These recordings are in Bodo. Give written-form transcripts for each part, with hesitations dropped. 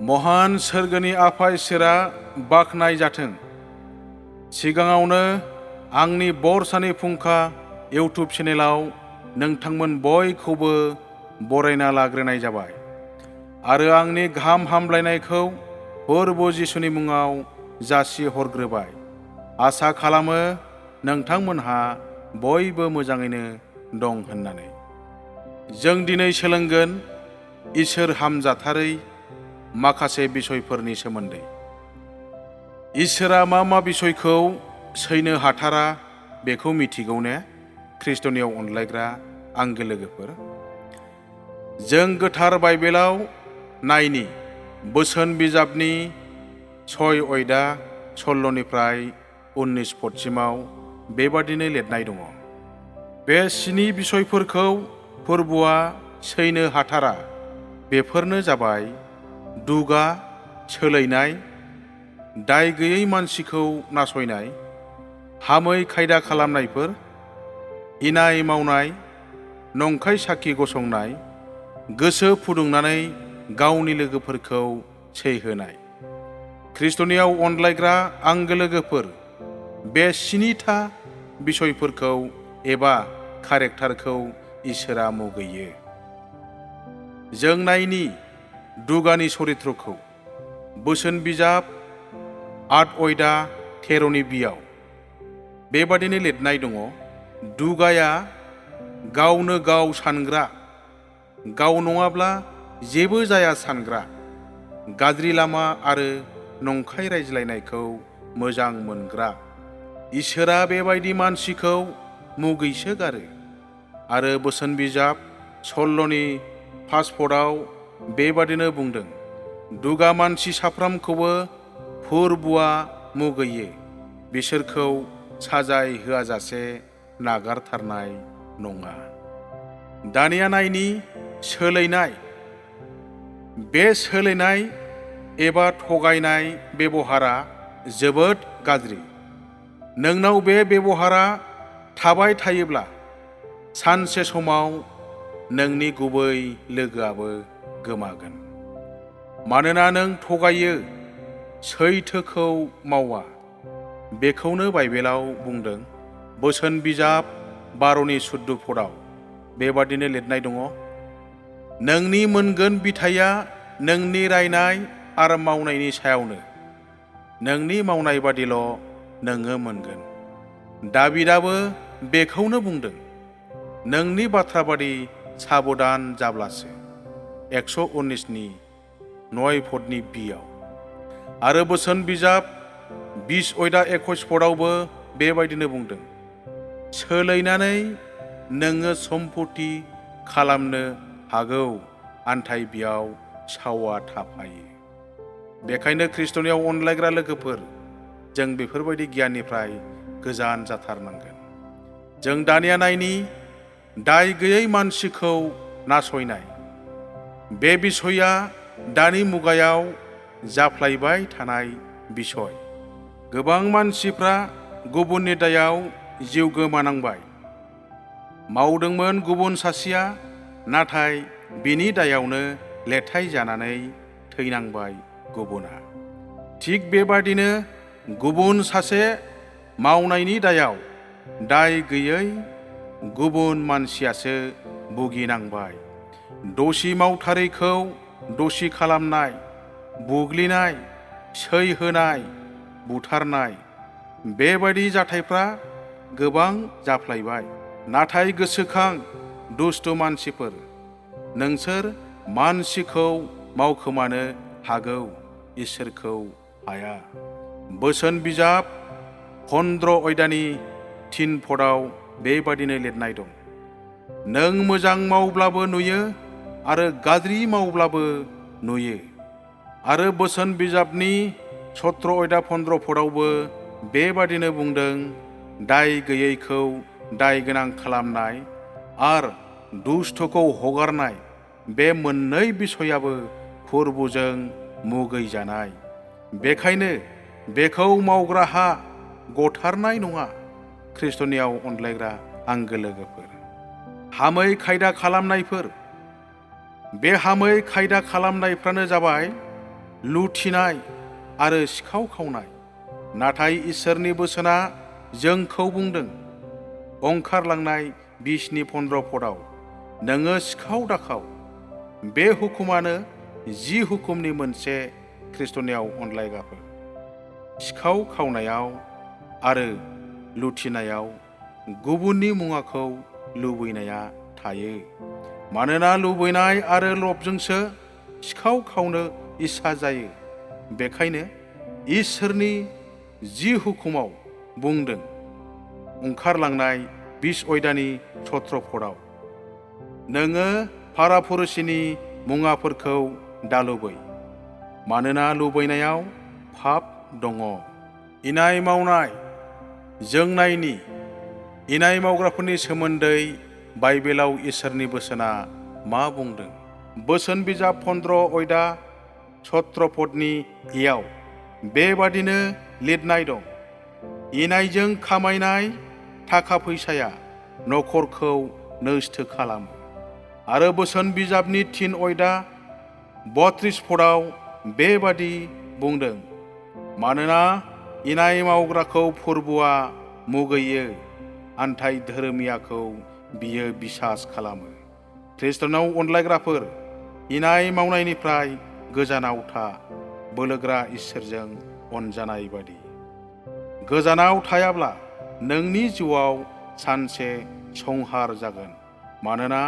महान सोरगोनि आफा इसोरा बाखनाय जाथों। सिगाङावनो आंनि बरसानि फुंखा इउटुब चेनेलाव नोंथांमोन बयखौबो बरायना लाग्रोनाय जाबाय आरो आंनि गाहाम हामलायनायखौ प्रभु जिसुनि मुङाव जासि हरग्रोबाय। आसा खालामो नोंथांमोनहा बयबो मोजाङैनो दं होननानै। जों दिनै सोलोंगोन इसोर हामजाथारै माखासे बिसयफोरनि सोमोन्दै। इसोरा मा बिसयखौ सैनो हाथारा बेखौ मिथिगौ ने ख्रिस्टनियाव अनलायग्रा आंगो लोगोफोर? जों गोथार बाइबेलाव नायनि बोसोन बिजाबनि 6 अयदा 16निफ्राय 19 पदसिमाव बेबादिनो लिरनाय दङ। बे 7 बिसयफोरखौ फोरबुआ सैनो हाथारा। बेफोरनो जाबाय दुगा सोलायनाय, दाय गैयै मानसिखौ नासयनाय, हामै खायदा खालामनायफोर, इनाय मावनाय, नंखाय साखि गसंनाय, गोसो फुदुंनानै गावनि लोगोफोरखौ सैहोनाय। ख्रिस्टनियाव अनलायग्रा आंगो लोगोफोर, बे 7था बिसयफोरखौ एबा कारेक्टारखौ इसोरा मुगैयो। जों नायनि दुगानि चरित्रखौ। बोसोन बिजाब 8 अयदा 13नि बियाव बेबादिनो लिरनाय दङ। दुगाया गावनो गाव सानग्रा, गाव नङाब्ला जेबो जाया सानग्रा, गाज्रि लामा आरो नंखाय रायज्लायनायखौ मोजां मोनग्रा। इसोरा बेबायदि मानसिखौ मुगैसोगारो। आरो बोसोन बिजाब 16नि 5 पदआव बेबादिनो बुंदों, दुगा मानसि साफ्रामखौबो फोरबुआ मुगैयो, बिसोरखौ साजाय होआजासे नागारथारनाय नङा। दानिया नायनि सोलायनाय। बे सोलायनाय एबा थगायनाय बेबहारा जोबोद गाज्रि। नोंनाव बे बेबहारा थाबाय थायोब्ला सानसे समाव नोंनि गुबै लोगोआबो गोमागोन। मानोना नों थगायो, सैथोखौ मावा। बेखौनो बाइबेलाव बुंदों। बोसोन बिजाब 12नि 14 पदआव बेबादिनो लिरनाय दङ, नोंनि मोनगोन बिथाइया नोंनि रायनाय आरो मावनायनि सायावनो। नोंनि मावनाय बादिल' नोङो मोनगोन। दाबिदाबो बेखौनो बुंदों, नोंनि बाथ्रा बादि साबधान जाब्लासो। 119नि 9 पदनि बियाव। आरो बोसोन बिजाब 20 अयदा 21 पदआवबो बेबायदिनो बुंदों, सोलायनानै नोङो सम्पति खालामनो हागौ, आन्थाय बेयाव सावा थाफायो। बेखायनो ख्रिस्टनियाव अनलायग्रा लोगोफोर, जों बेफोरबायदि गियाननिफ्राय गोजान जाथारनांगोन। जों दानिया नायनि दाय गैयै मानसिखौ नासयनाय। बे बिसयआ दानि मुगायाव जाफ्लायबाय थानाय बिसय। गोबां मानसिफ्रा गुबुननि दायाव जिउ गोमानांबाय। मावदोंमोन गुबुन सासेया, नाथाय बिनि दायावनो लेथाय जानानै थैनांबाय गुबुना। थिग बेबादिनो गुबुन सासे मावनायनि दायाव दाय गैयै गुबुन मानसियासो भुगिनांबाय। दसि मावथारैखौ दसि खालामनाय, बुग्लिनाय, सै होनाय, बुथारनाय, बेबायदि जाथायफ्रा गोबां जाफ्लायबाय। नाथाय गोसोखां दुष्ट मानसिफोर, नोंसोर मानसिखौ मावखोमानो हागौ, इसोरखौ हाया। बोसोन बिजाब 15 अयदानि 3 पदआव बेबादिनो लिरनाय दं, नों मोजां मावब्लाबो नुयो आरो गाज्रि मावब्लाबो नुयो। आरो बोसोन बिजाबनि 17 अयदा 15 पदआवबो बेबादिनो बुंदों, दाय गैयैखौ दाय गोनां खालामनाय आरो दुष्टखौ हगारनाय, बे मोननै बिसयाबो फोरबुजों मुगैजानाय। बेखायनो बेखौ मावग्राहा गथारनाय नङा। ख्रिस्टनियाव अनलायग्रा आंगो लोगोफोर, हामै खायदा खालामनायफोर। बे हामै खायदा खालामनायफ्रानो जाबाय लुथिनाय आरो सिखाव खावनाय। नाथाय इसोरनि बोसोना जोंखौ बुंदों, ओंखारलांनाय 20:15 पदआव, नोङो सिखाव दाखाव। बे हुकुमानो 10 हुकुमनि मोनसे ख्रिस्टनियाव अनलायग्राफोर। सिखाव खावनायाव आरो लुथिनायाव गुबुननि मुवाखौ लुबैनाया थायो। मानोना लुबैनाय आरो लबजोंसो सिखाव खावनो इस्सा जायो। बेखायनो इसोरनि 10 हुकुमाव बुंदों, ओंखारलांनाय 20:17 पदआव, नोङो फाराफुरुसिनि मुवाफोरखौ दालुबै, मानोना लुबैनायाव पाप दङ। इनाय मावनाय। जों नायनि इनाय मावग्राफोरनि सोमोन्दै बाइबेलाव इसोरनि बोसोना मा बुंदों। बोसोन बिजाब 15:17 पदनि इयाव बेबादिनो लिरनाय दं, इनायजों खामायनाय थाखा फैसाया नखरखौ नस्थ खालामो। आरो बोसोन बिजाबनि 3:32 पदआव बेबादि बुंदों, मानोना इनाय मावग्राखौ फोरबुआ मुगैयो, आन्थाय धोरोमियाखौ बियो बिसास खालामो। ख्रिस्टनाव अनलायग्राफोर, इनाय मावनायनिफ्राय गोजानाव था, बोलोग्रा इसोरजों अनजानाय बादि। गोजानाव थायाब्ला नोंनि जिउआव सानसे संहार जागोन। मानोना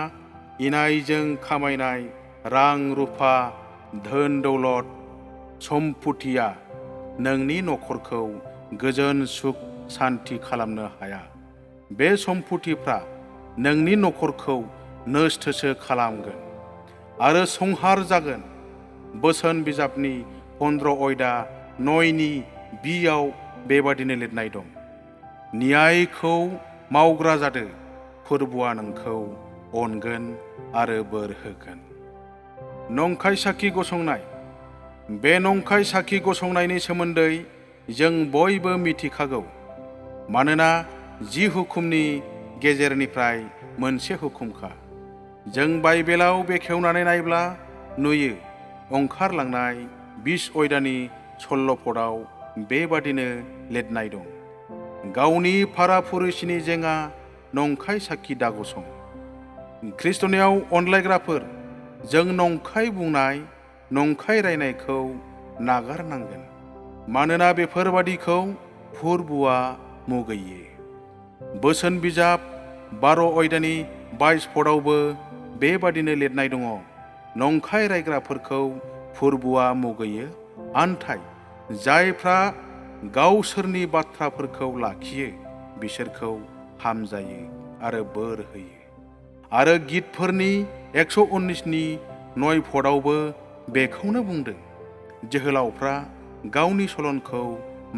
इनायजों खामायनाय रां रुफा, धोन दौलत, सम्फथिया नोंनि नखरखौ गोजोन सुख सान्थि खालामनो हाया। बे सम्फथिफ्रा नोंनि नखरखौ नस्थसो खालामगोन आरो संहार जागोन। बोसोन बिजाबनि 15:9 बेबादिनो लिरनाय दं, न्यायखौ मावग्रा जादो, फोरबुआ नोंखौ अनगोन आरो बोर होगोन। नंखाय साखि गसंनाय। बे नंखाय साखि गसंनायनि सोमोन्दै जों बयबो मिथिखागौ। मानोना 10 हुकुमनि गेजेरनिफ्राय मोनसे हुकुमखा। जों बाइबेलाव बेखेवनानै नायब्ला नुयो, ओंखारलांनाय 20:16 पदआव बेबादिनो लिरनाय दं, गावनि फाराफुरुसिनि जेङा नंखाय साखि दागसं। ख्रिस्टनियाव अनलायग्राफोर, जों नंखाय बुंनाय, नंखाय रायनायखौ नागारनांगोन। मानोना बेफोरबादिखौ फोरबुआ मुगैयो। बोसोन बिजाब 12:22 पदआवबो बेबादिनो लिरनाय दङ, नंखाय रायग्राफोरखौ फोरबुआ मुगैयो, आन्थाय जायफ्रा गावसोरनि बाथ्राफोरखौ लाखियो बिसोरखौ हामजायो आरो बोर होयो। आरो गितफोरनि 119:9 पदआवबो बेखौनो बुंदों, जोहोलावफ्रा गावनि सलनखौ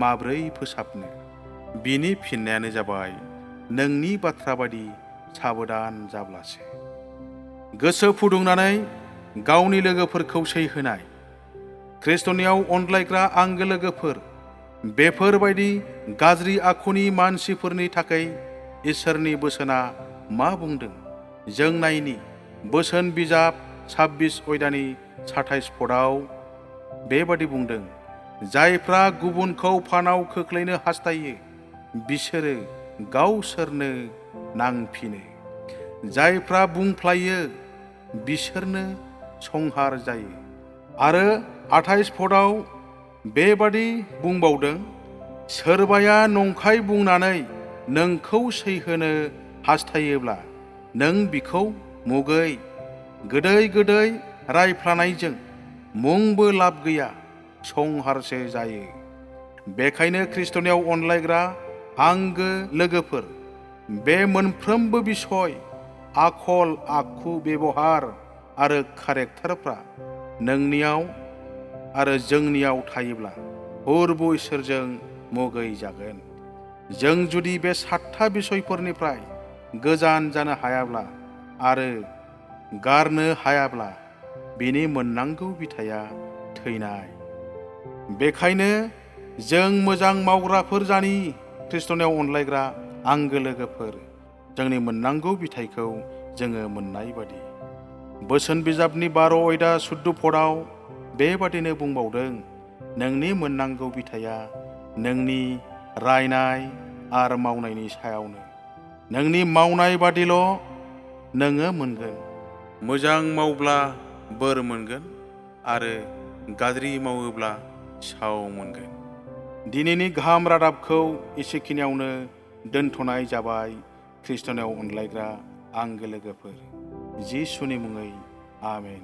माब्रै फोसाबनो। बिनि फिननायानो जाबाय, नोंनि बाथ्रा बादि साबधान जाब्लासो। गोसो फुदुंनानै गावनि लोगोफोरखौ सैहोनाय। ख्रिस्टनियाव अनलायग्रा आंगो लोगोफोर, बेफोरबायदि गाज्रि आखुनि मानसिफोरनि थाखाय इसोरनि बोसोना मा बुंदों। जों नायनि बोसोन बिजाब 26:27 पदआव बेबादि बुंदों, जायफ्रा गुबुनखौ फानाव खोख्लैनो हास्थायो बिसोरो गावसोरनो नांफिनो। जायफ्रा बुंफ्लायो बिसोरनो संहार जायो। आरो 28 पदआव बेबादि बुंबावदों, सोरबाया नंखाय बुंनानै नोंखौ सैहोनो हास्थायोब्ला नों बिखौ मुगै। गोदै गोदै रायफ्लानायजों मुंबो लाब गैया, संहारसो जायो। बेखायनो ख्रिस्टनियाव अनलायग्रा आंगो लोगोफोर, बे मोनफ्रोमबो बिसय, आखल आखु, बेबहार आरो कारेक्टारफ्रा नोंनियाव आरो जोंनियाव थायोब्ला फोरबु इसोरजों मुगै जागोन। जों जुदि बे 7था बिसयफोरनिफ्राय गोजान जानो हायाब्ला आरो गारनो हायाब्ला बिनि मोननांगौ बिथाया थैनाय। बेखायनो जों मोजां मावग्राफोर जानि, ख्रिस्टनियाव अनलायग्रा आंगो लोगोफोर, जोंनि मोननांगौ बिथाइखौ जोङो मोननाय बादि। बोसोन बिजाबनि 12:14 पदआव बेबादिनो बुंबावदों, नोंनि मोननांगौ बिथाया नोंनि रायनाय आरो मावनायनि सायावनो। नोंनि मावनाय बादिल' नोङो मोनगोन। मोजां मावब्ला बोर मोनगोन आरो गाज्रि मावोब्ला साव मोनगोन। दिनैनि गाहाम रादाबखौ एसेखिनियावनो दोनथ'नाय जाबाय। ख्रिस्ट'नियाव अनलायग्रा आंगो लोगोफोर, जिसुनि मुङै आमेन।